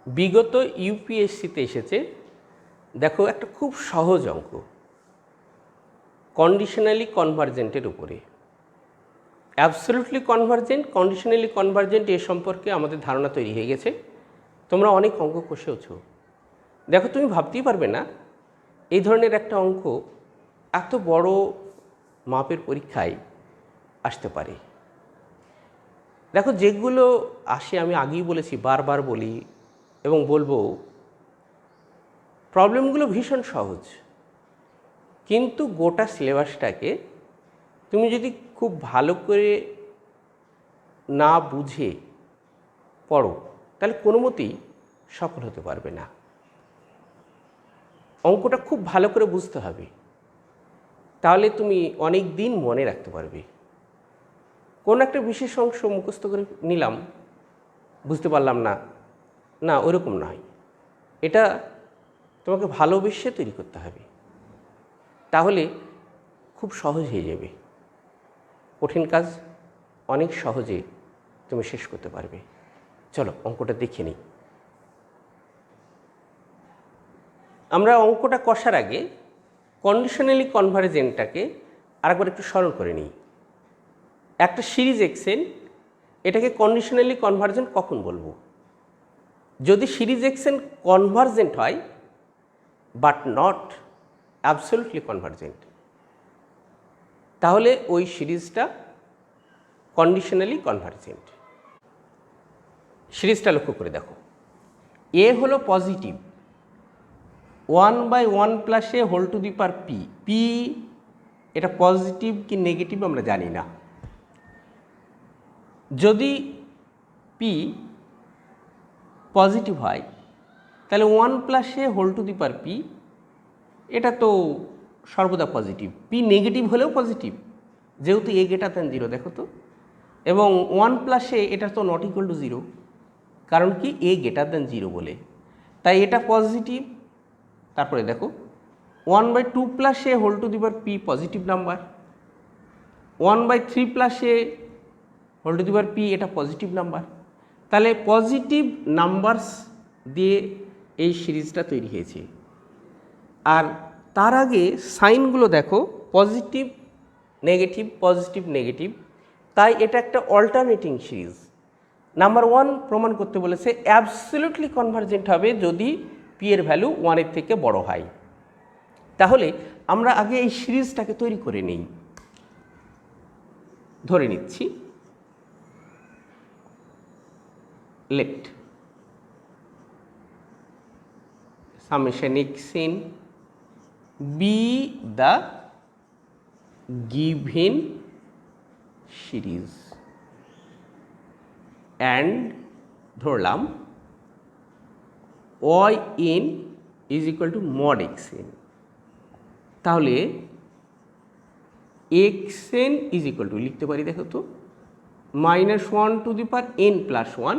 বিগত ইউপিএসসিতে এসেছে, দেখো একটা খুব সহজ অঙ্ক কন্ডিশনালি কনভার্জেন্টের উপরে। অ্যাবসলিউটলি কনভার্জেন্ট, কন্ডিশনালি কনভার্জেন্ট এ সম্পর্কে আমাদের ধারণা তৈরি হয়ে গেছে। তোমরা অনেক অঙ্ক কষেওছো। দেখো তুমি ভাবতেই পারবে না এই ধরনের একটা অঙ্ক এত বড় মাপের পরীক্ষায় আসতে পারে। দেখো যেগুলো আসে আমি আগেই বলেছি, বারবার বলি এবং বলবো, প্রবলেমগুলো ভীষণ সহজ, কিন্তু গোটা সিলেবাসটাকে তুমি যদি খুব ভালো করে না বুঝে পড়ো তাহলে কোনো মতেই সফল হতে পারবে না। অঙ্কটা খুব ভালো করে বুঝতে হবে, তাহলে তুমি অনেক দিন মনে রাখতে পারবে। কোনো একটা বিশেষ অংশ মুখস্থ করে নিলাম, বুঝতে পারলাম না, না ওরকম নয়। এটা তোমাকে ভালোবেসে তৈরি করতে হবে, তাহলে খুব সহজ হয়ে যাবে। কঠিন কাজ অনেক সহজে তুমি শেষ করতে পারবে। চলো অঙ্কটা দেখে নিই। আমরা অঙ্কটা কষার আগে কন্ডিশনালি কনভার্জেন্টটাকে আরেকবার একটু স্মরণ করে নিই। একটা সিরিজ এক্সেন, এটাকে কন্ডিশনালি কনভার্জেন্ট কখন বলবো? যদি সিরিজ এক্সেন কনভার্জেন্ট হয় বাট নট অ্যাবসলিউটলি কনভার্জেন্ট, তাহলে ওই সিরিজটা কন্ডিশনালি কনভার্জেন্ট। সিরিজটা লক্ষ্য করে দেখো, এ হলো positive 1/1 plus a whole to the power p. P এটা পজিটিভ কি নেগেটিভ আমরা জানি না। যদি পি পজিটিভ হয় তাহলে 1 plus a whole to the power p এটা তো সর্বদা পজিটিভ। পি নেগেটিভ হলেও পজিটিভ, যেহেতু এ গ্রেটার দ্যান 0, দেখো তো। এবং 1 প্লাস এ এটা তো নট ইকুয়াল টু 0, কারণ কি এ গ্রেটার দ্যান 0 বলে, তাই এটা পজিটিভ। তারপরে দেখো 1/2 plus a whole to the power p positive number, 1/3 plus a whole to the power p এটা পজিটিভ নাম্বার। তাহলে পজিটিভ নাম্বারস দিয়ে এই সিরিজটা তৈরি হয়েছে। আর তার আগে সাইনগুলো দেখো, পজিটিভ নেগেটিভ পজিটিভ নেগেটিভ, তাই এটা একটা অল্টারনেটিং সিরিজ। নাম্বার 1 প্রমাণ করতে বলেছে অ্যাবসলিউটলি কনভার্জেন্ট হবে যদি পি এর ভ্যালু 1-এর থেকে বড় হয়। তাহলে আমরা আগে এই সিরিজটাকে তৈরি করে নিই। ধরে নিচ্ছি let summation x in be the given series and ধরলাম y in is equal to mod x n। তাহলে x n is equal to লিখতে পারি, দেখো তো, -1 to the power n plus 1,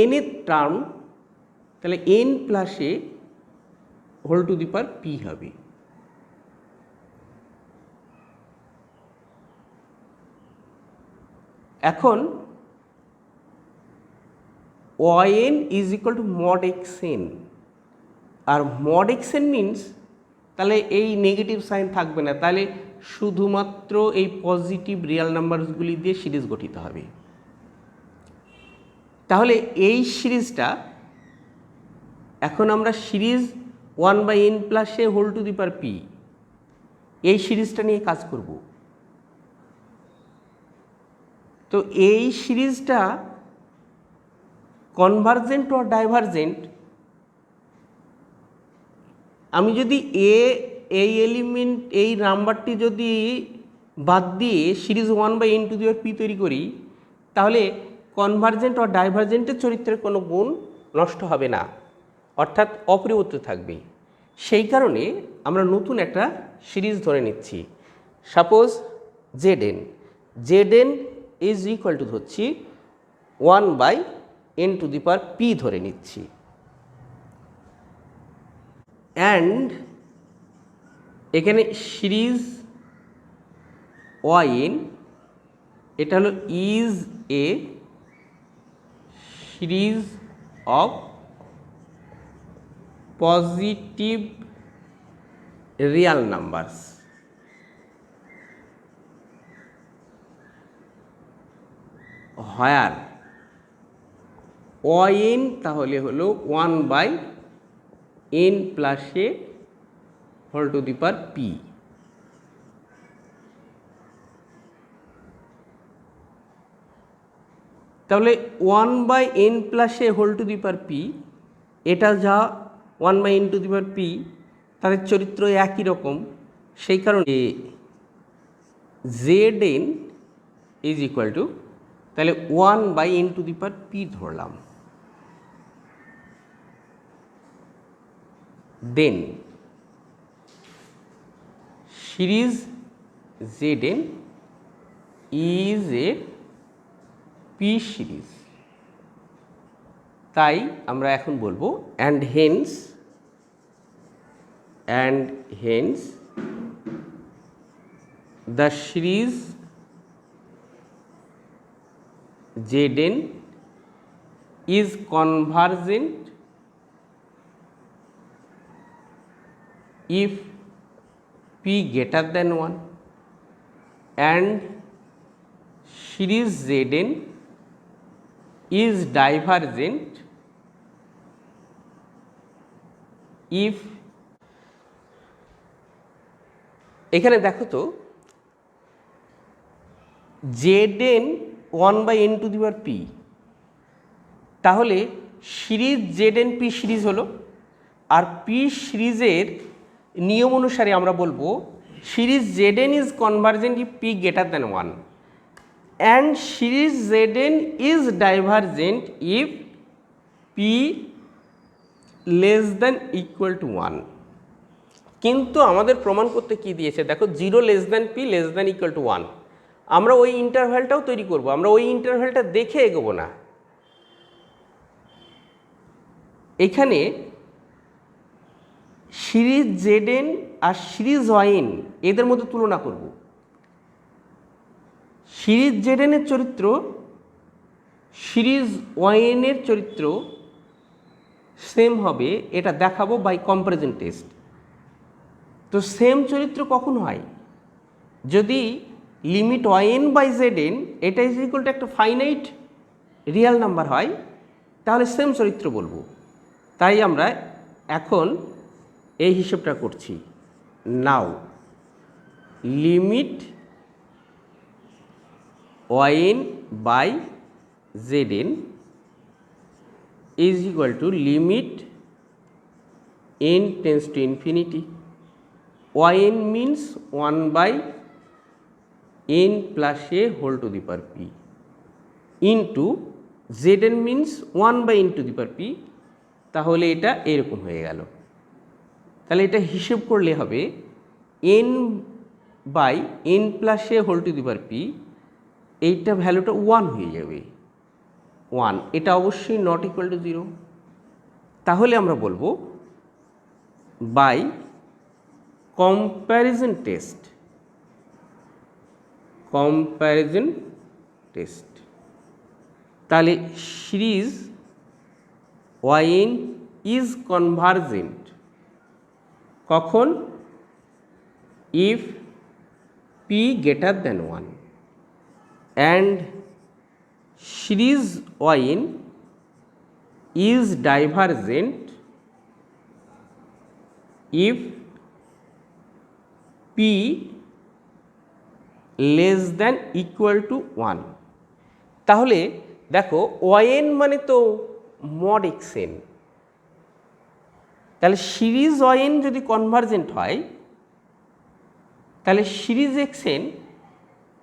n এর টার্ম, তাহলে n plus a whole to the power p হবে। এখন yn is equal to mod x n, আর মড এক্স এন মিনস তাহলে এই নেগেটিভ সাইন থাকবে না, তাহলে শুধুমাত্র এই পজিটিভ রিয়েল নাম্বারসগুলি দিয়ে সিরিজ গঠিত হবে। তাহলে এই সিরিজটা এখন আমরা series 1/n plus a whole to the power p, এই সিরিজটা নিয়ে কাজ করব। তো এই সিরিজটা কনভার্জেন্ট ও ডাইভার্জেন্ট, আমি যদি এই এলিমেন্ট এই নাম্বারটি যদি বাদ দিয়ে series 1/n two the power P তৈরি করি, তাহলে কনভার্জেন্ট ও ডাইভার্জেন্টের চরিত্রের কোনো গুণ নষ্ট হবে না, অর্থাৎ অপরিবর্তিত থাকবে। সেই কারণে আমরা নতুন একটা সিরিজ ধরে নিচ্ছি। Suppose Z N is equal two ধরছি 1/n two the power P ধরে নিচ্ছি, অ্যান্ড এখানে সিরিজ yn এটা হলো is a series of positive real numbers where n তাহলে হলো 1/n plus a whole to the power p। তাহলে 1/n plus a whole to the power p, এটা যা 1/n to the power p, তাদের চরিত্র একই রকম, সেই কারণে zn is equal to তাহলে 1/n to the power p ধরলাম। Then series zn is a p সিরিজ। তাই আমরা এখন বলবো and hence the series zn is convergent if p greater than 1 and series zn is divergent if এখানে দেখো তো zn 1/n to the power p, তাহলে সিরিজ zn p সিরিজ হলো। আর p সিরিজের নিয়ম অনুসারে আমরা বলবো series zn is convergent if p greater than 1 and series zn is divergent if p less than equal to 1। কিন্তু আমাদের প্রমাণ করতে কি দিয়েছে দেখো, 0 less than p less than equal to 1। আমরা ওই ইন্টারভ্যালটাও তৈরি করব, আমরা ওই ইন্টারভ্যালটা দেখে এগোবো না। এখানে সিরিজ zn আর সিরিজ yn এদের মধ্যে তুলনা করব। সিরিজ zn এর চরিত্র সিরিজ yn এর চরিত্র সেম হবে, এটা দেখাবো বাই কম্পারিজন টেস্ট। তো সেম চরিত্র কখন হয়? যদি লিমিট yn বাই zn এটা ইজ ইকুয়াল টু একটা ফাইনাইট রিয়েল নাম্বার হয়, তাহলে সেম চরিত্র বলবো। তাই আমরা এখন এই হিসেবটা করছি। Now limit yn by zn is equal to limit n tends to infinity, yn means 1/n plus a whole to the power p into zn means 1/n to the power p। তাহলে এটা এরকম হয়ে গেল। তাহলে এটা হিসেব করলে হবে n/n plus a whole to the power p, এইটা ভ্যালুটা 1 হয়ে যাবে, 1। এটা অবশ্যই নট ইকুয়াল টু 0। তাহলে আমরা বলবো বাই কম্প্যারিজন টেস্ট, তাহলে সিরিজ yn ইজ কনভার্জেন্ট কখন? If p greater than 1 and series yn is divergent if p less than equal to 1। তাহলে দেখো yn মানে তো mod xn, তাহলে সিরিজ yn যদি কনভার্জেন্ট হয় তাহলে সিরিজ xn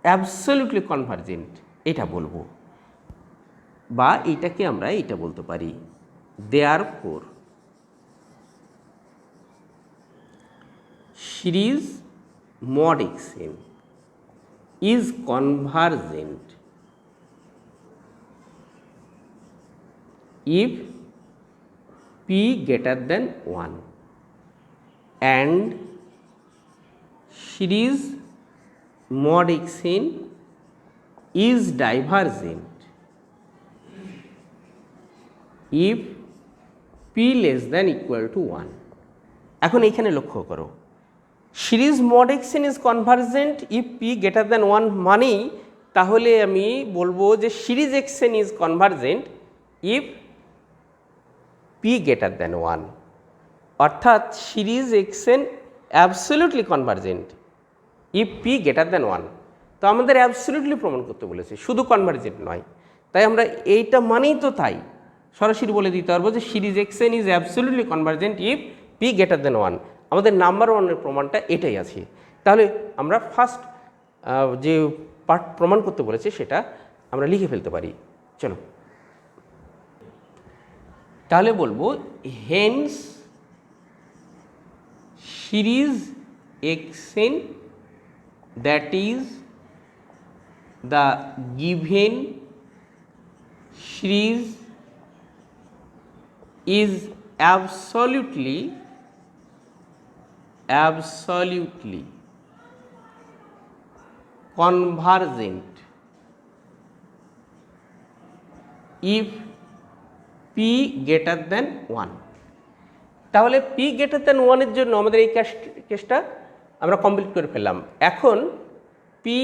অ্যাবসলিউটলি কনভার্জেন্ট, এটা বলবো। বা এটাকে আমরা এটা বলতে পারি, therefore series mod xn is convergent if p greater than 1 and series mod xn is divergent if P less than equal to 1। এখন এইখানে লক্ষ্য করো, series mod XN is convergent if P greater than 1 মানেই তাহলে আমি বলবো যে series XN is convergent if P greater than 1, অর্থাৎ series XN absolutely convergent if P greater than 1। তো আমাদের অ্যাবসলিউটলি প্রমাণ করতে বলেছে, শুধু কনভার্জেন্ট নয়। তাই আমরা এইটা মানেই তো তাই সরাসরি বলে দিতে পারবো যে series XN is absolutely convergent if P greater than 1। আমাদের নাম্বার ওয়ানের প্রমাণটা এটাই আছে। তাহলে আমরা ফার্স্ট যে পার্ট প্রমাণ করতে বলেছে সেটা আমরা লিখে ফেলতে পারি। চলো তাহলে বলবো hence series x n that is the given series is absolutely convergent if p greater than 1। তাহলে p greater than 1 এর জন্য আমাদের এই কেসটা আমরা কমপ্লিট করে ফেললাম। এখন P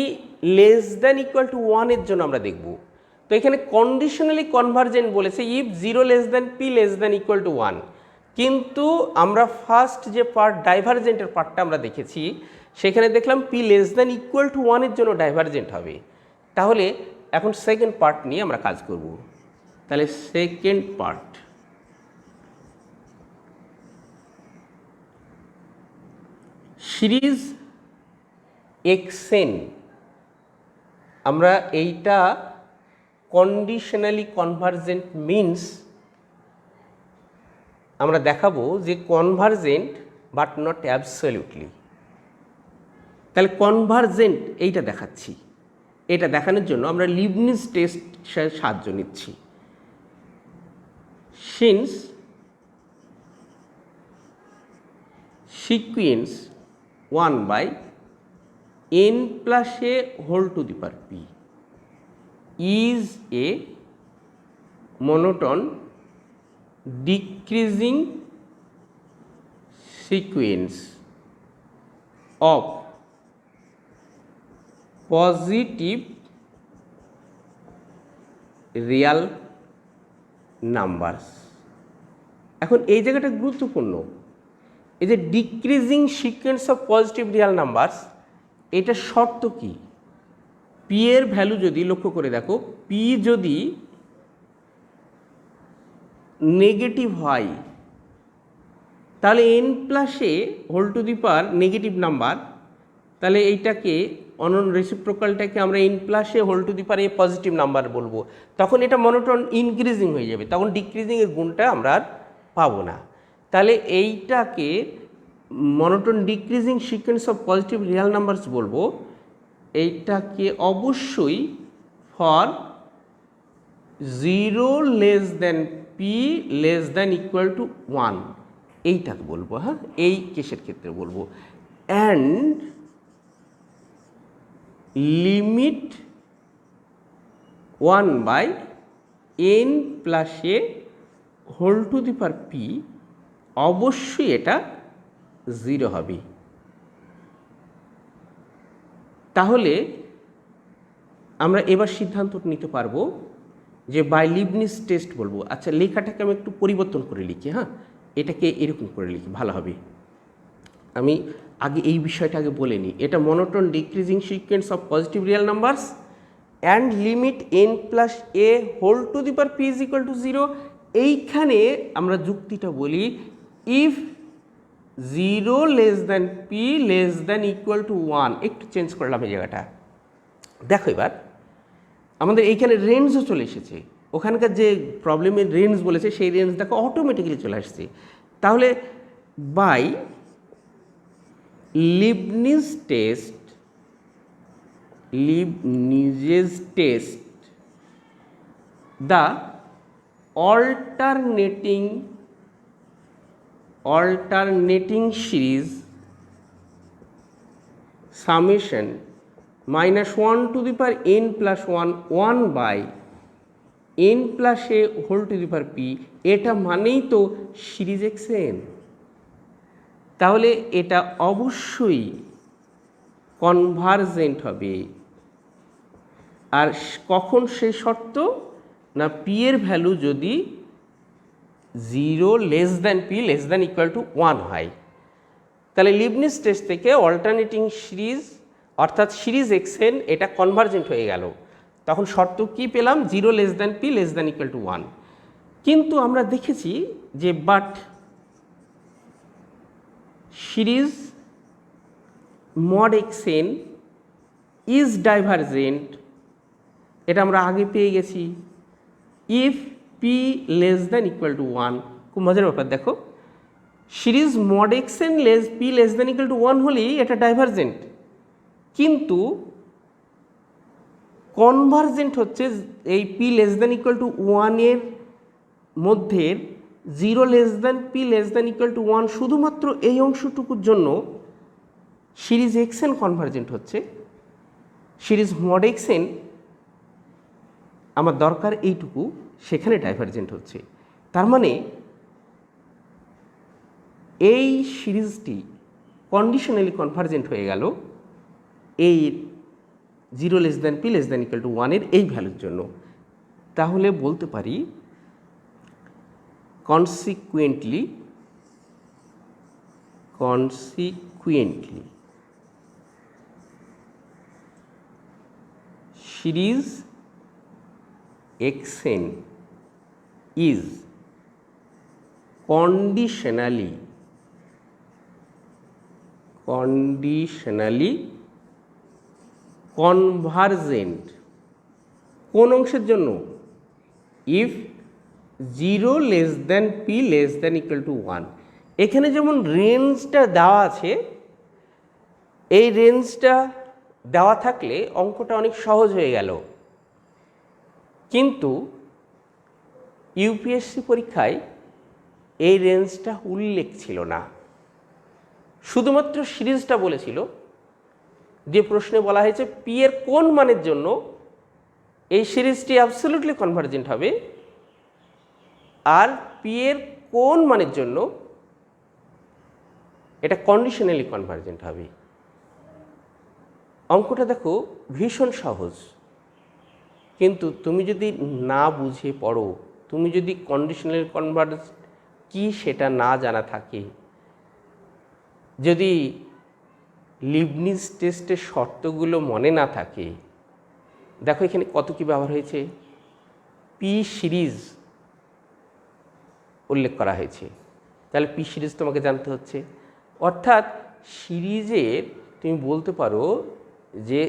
less than equal to 1 এর জন্য আমরা দেখব। তো এখানে কন্ডিশনালি কনভার্জেন্ট বলেছে if 0 less than p less than equal to 1, কিন্তু আমরা ফার্স্ট যে পার্ট ডাইভারজেন্টের পার্টটা আমরা দেখেছি সেখানে দেখলাম P less than equal to 1 এর জন্য ডাইভারজেন্ট হবে। তাহলে এখন সেকেন্ড পার্ট নিয়ে আমরা কাজ করব। তাহলে সেকেন্ড পার্ট, সিরিজ এক্সএন, আমরা এইটা কন্ডিশনালি কনভার্জেন্ট মিনস আমরা দেখাবো যে কনভার্জেন্ট বাট নট অ্যাবসলিউটলি। তাহলে কনভার্জেন্ট এইটা দেখাচ্ছি, এটা দেখানোর জন্য আমরা লিবনিজ টেস্ট সাহায্য নিচ্ছি। Since sequence 1/n plus a whole to the power p is a monotone decreasing sequence of positive real numbers। এখন এই জায়গাটা গুরুত্বপূর্ণ, এই যে decreasing sequence of positive real numbers, এটা শর্ত কি? পি এর ভ্যালু যদি লক্ষ্য করে দেখো, পি যদি নেগেটিভ হয় তাহলে n plus a whole to the power negative number, তাহলে এইটাকে রেসিপ্রোকালটাকে আমরা n plus a whole to the power a positive number বলবো। তখন এটা মনোটোন ইনক্রিজিং হয়ে যাবে, তখন ডিক্রিজিংয়ের গুণটা আমরা আর পাবো না। তাহলে এইটাকে monotone decreasing sequence of positive real numbers বলবো। এইটাকে অবশ্যই for 0 less than p less than equal to 1 এইটাকে বলবো। হ্যাঁ, এই কেসের ক্ষেত্রে বলবো। And limit 1/n plus a whole to the power p, অবশ্যই এটা 0 হবে। তাহলে আমরা এবার সিদ্ধান্ত নিতে পারবো যে বাই লিবনিজ টেস্ট বলবো। আচ্ছা, লেখাটাকে আমি একটু পরিবর্তন করে লিখি। হ্যাঁ, এটাকে এরকম করে লিখি, ভালো হবে। আমি আগে এই বিষয়টা আগে বলে নিই। এটা monotone decreasing sequence of positive real numbers and limit n plus a whole to the power p is equal to 0। এইখানে আমরা যুক্তিটা বলি if 0 less than p less than equal to 1। একটু চেঞ্জ করলাম এই জায়গাটা। দেখো এবার আমাদের এইখানে রেঞ্জও চলে এসেছে, ওখানকার যে প্রবলেমের রেঞ্জ বলেছে সেই রেঞ্জ দেখো অটোমেটিক্যালি চলে আসছে। তাহলে by Leibniz test, Leibniz's test, the alternating series summation -1 to the power n plus 1 1/n n plus a whole to the power p, এটা মানেই তো সিরিজ এক্স এন। তাহলে এটা অবশ্যই কনভারজেন্ট হবে। আর কখন সেই শর্ত? না পি এর ভ্যালু যদি 0 less than p less than equal to 1 হয়। তাহলে লিবনিজ টেস্ট থেকে অল্টারনেটিং সিরিজ অর্থাৎ সিরিজ এক্সএন এটা কনভারজেন্ট হয়ে গেল। তখন শর্ত কি পেলাম? 0 less than p less than equal to 1। কিন্তু আমরা দেখেছি যে but series mod XN is divergent, এটা আমরা আগে পেয়ে গেছি। If P less than equal to 1, খুব মজার ব্যাপার দেখো, series mod XN P less than equal to 1 হলেই এটা ডাইভারজেন্ট, কিন্তু কনভারজেন্ট হচ্ছে এই P less than equal to 1 এর মধ্যে 0 less than p less than equal to 1 শুধুমাত্র এই অংশটুকুর জন্য সিরিজ এক্সএন কনভারজেন্ট হচ্ছে। সিরিজ মড এক্সএন আমার দরকার এইটুকু, সেখানে ডাইভারজেন্ট হচ্ছে। তার মানে এই সিরিজটি কন্ডিশনালি কনভারজেন্ট হয়ে গেল এই 0 less than p less than equal to 1 এর এই ভ্যালুর জন্য। তাহলে বলতে পারি consequently series XN is conditionally convergent কোন অংশের জন্য? If 0 less than p less than equal to 1। এখানে যেমন রেঞ্জটা দেওয়া আছে, এই রেঞ্জটা দেওয়া থাকলে অঙ্কটা অনেক সহজ হয়ে গেল। কিন্তু ইউপিএসসি পরীক্ষায় এই রেঞ্জটা উল্লেখ ছিল না, শুধুমাত্র সিরিজটা বলেছিল। যে প্রশ্নে বলা হয়েছে পি এর কোন মানের জন্য এই সিরিজটি অ্যাবসলিউটলি কনভারজেন্ট হবে, আর পি এর কোন মানের জন্য এটা কন্ডিশনালি কনভারজেন্ট হবে। অঙ্কটা দেখো ভীষণ সহজ, কিন্তু তুমি যদি না বুঝে পড়ো, তুমি যদি কন্ডিশনালি কনভারজেন্ট কি সেটা না জানা থাকে, যদি লিবনিজ টেস্টের শর্তগুলো মনে না থাকে, দেখো এখানে কত কি ব্যবহার হয়েছে, পি সিরিজ উল্লেখ করা হয়েছে। তাহলে পি সিরিজ তোমাকে জানতে হচ্ছে। অর্থাৎ সিরিজের তুমি বলতে পারো যে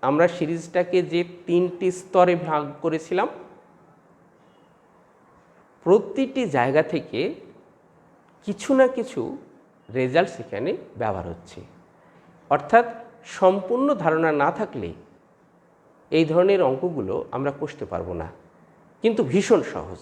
আমরা সিরিজটাকে যে 3টি স্তরে ভাগ করেছিলাম, প্রতিটি জায়গা থেকে কিছু না কিছু রেজাল্ট সেখানে ব্যবহার হচ্ছে। অর্থাৎ সম্পূর্ণ ধারণা না থাকলে এই ধরনের অঙ্কগুলো আমরা কষতে পারবো না, কিন্তু ভীষণ সহজ।